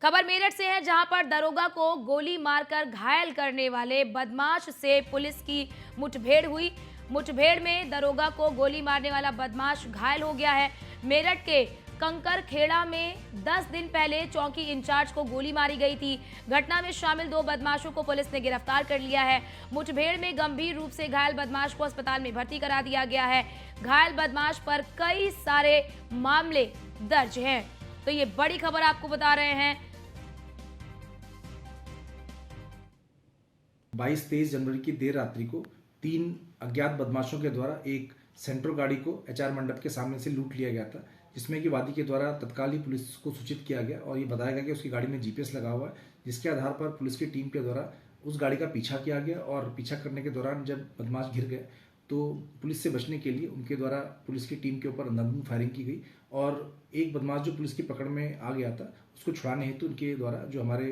खबर मेरठ से है, जहां पर दरोगा को गोली मारकर घायल करने वाले बदमाश से पुलिस की मुठभेड़ हुई। मुठभेड़ में दरोगा को गोली मारने वाला बदमाश घायल हो गया है। मेरठ के कंकर खेड़ा में 10 दिन पहले चौकी इंचार्ज को गोली मारी गई थी। घटना में शामिल 2 बदमाशों को पुलिस ने गिरफ्तार कर लिया है। मुठभेड़ में गंभीर रूप से घायल बदमाश को अस्पताल में भर्ती करा दिया गया है। घायल बदमाश पर कई सारे मामले दर्ज हैं। तो ये बड़ी खबर आपको बता रहे हैं। 22-23 जनवरी की देर रात्रि को 3 अज्ञात बदमाशों के द्वारा एक सेंट्रो गाड़ी को एचआर मंडप के सामने से लूट लिया गया था, जिसमें कि वादी के द्वारा तत्काल ही पुलिस को सूचित किया गया और ये बताया गया कि उसकी गाड़ी में जीपीएस लगा हुआ है, जिसके आधार पर पुलिस की टीम के द्वारा उस गाड़ी का पीछा किया गया और पीछा करने के दौरान जब बदमाश घिर गए तो पुलिस से बचने के लिए उनके द्वारा पुलिस की टीम के ऊपर अंधाधुंध फायरिंग की गई और एक बदमाश जो पुलिस की पकड़ में आ गया था उसको छुड़ाने हेतु उनके द्वारा जो हमारे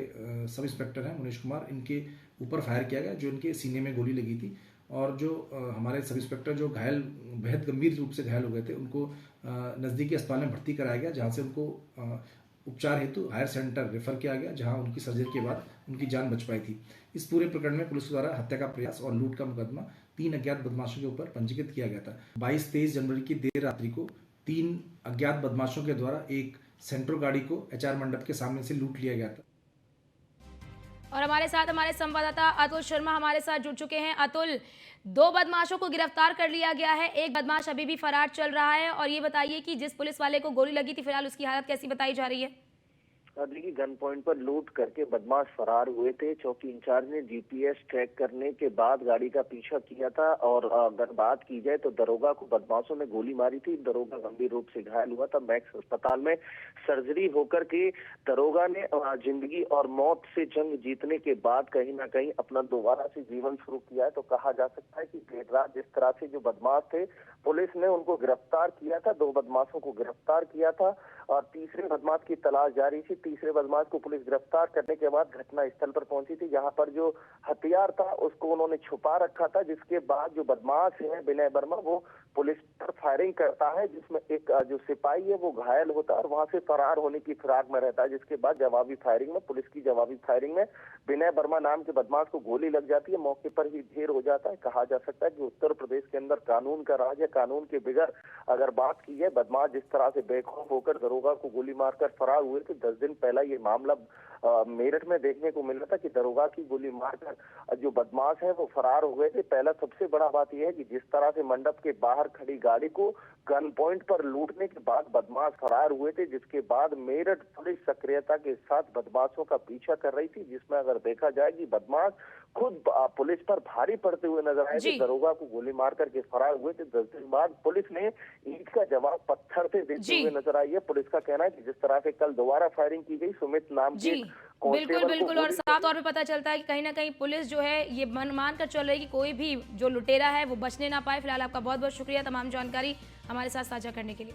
सब इंस्पेक्टर हैं मुनीश कुमार, इनके ऊपर फायर किया गया, जो इनके सीने में गोली लगी थी और जो हमारे सब इंस्पेक्टर जो घायल बेहद गंभीर रूप से घायल हो गए थे उनको नज़दीकी अस्पताल में भर्ती कराया गया, जहाँ से उनको उपचार हेतु हायर सेंटर रेफर किया गया, जहां उनकी सर्जरी के बाद उनकी जान बच पाई थी। इस पूरे प्रकरण में पुलिस द्वारा हत्या का प्रयास और लूट का मुकदमा 3 अज्ञात बदमाशों के ऊपर पंजीकृत किया गया था। 22-23 जनवरी की देर रात्रि को 3 अज्ञात बदमाशों के द्वारा एक सेंट्रो गाड़ी को एचआर मंडप के सामने से लूट लिया गया था। और हमारे साथ हमारे संवाददाता अतुल शर्मा हमारे साथ जुड़ चुके हैं। अतुल, 2 बदमाशों को गिरफ्तार कर लिया गया है, एक बदमाश अभी भी फरार चल रहा है और ये बताइए कि जिस पुलिस वाले को गोली लगी थी फिलहाल उसकी हालत कैसी बताई जा रही है? देखिए, गन पॉइंट पर लूट करके बदमाश फरार हुए थे। चौकी इंचार्ज ने जीपीएस ट्रैक करने के बाद गाड़ी का पीछा किया था और अगर बात की जाए तो दरोगा को बदमाशों ने गोली मारी थी। दरोगा गंभीर रूप से घायल हुआ था। मैक्स अस्पताल में सर्जरी होकर के दरोगा ने जिंदगी और मौत से जंग जीतने के बाद कहीं ना कहीं अपना दोबारा से जीवन शुरू किया है। तो कहा जा सकता है कि देर रात जिस तरह से जो बदमाश थे पुलिस ने उनको गिरफ्तार किया था, 2 बदमाशों को गिरफ्तार किया था और तीसरे बदमाश की तलाश जारी थी। तीसरे बदमाश को पुलिस गिरफ्तार करने के बाद घटना स्थल पर पहुंची थी, जहां पर जो हथियार था उसको उन्होंने छुपा रखा था, जिसके बाद जो बदमाश है विनय वर्मा वो पुलिस पर फायरिंग करता है, जिसमें एक जो सिपाही है वो घायल होता है और वहां से फरार होने की फिराक में रहता है। जिसके बाद जवाबी फायरिंग में पुलिस की जवाबी फायरिंग में विनय वर्मा नाम के बदमाश को गोली लग जाती है, मौके पर ही ढेर हो जाता है। कहा जा सकता है कि उत्तर प्रदेश के अंदर कानून का राज है, कानून के बगैर अगर बात की जाए बदमाश जिस तरह से बेखौफ होकर दरोगा को गोली मारकर फरार हुए थे। 10 दिन पहला ये मामला मेरठ में देखने को मिल रहा था कि दरोगा की गोली मारकर जो बदमाश है वो फरार हो गए थे। पहला सबसे बड़ा बात यह है कि जिस तरह से मंडप के बाहर खड़ी गाड़ी को गन पॉइंट पर लूटने के बाद बदमाश फरार हुए थे, जिसके बाद मेरठ पुलिस सक्रियता के साथ बदमाशों का पीछा कर रही थी, जिसमें अगर देखा जाए कि बदमाश खुद पुलिस पर भारी पड़ते हुए नजर आए थे। दरोगा को गोली मार करके फरार हुए थे। 10 दिन बाद पुलिस ने ईंट का जवाब पत्थर से देते हुए नजर आई है। पुलिस का कहना है कि जिस तरह से कल दोबारा फायरिंग की गई, सुमित नाम के बिल्कुल और साफ तौर पे पता चलता है कि कहीं ना कहीं पुलिस जो है ये मान कर चल रही है कि कोई भी जो लुटेरा है वो बचने ना पाए। फिलहाल आपका बहुत बहुत शुक्रिया तमाम जानकारी हमारे साथ साझा करने के लिए।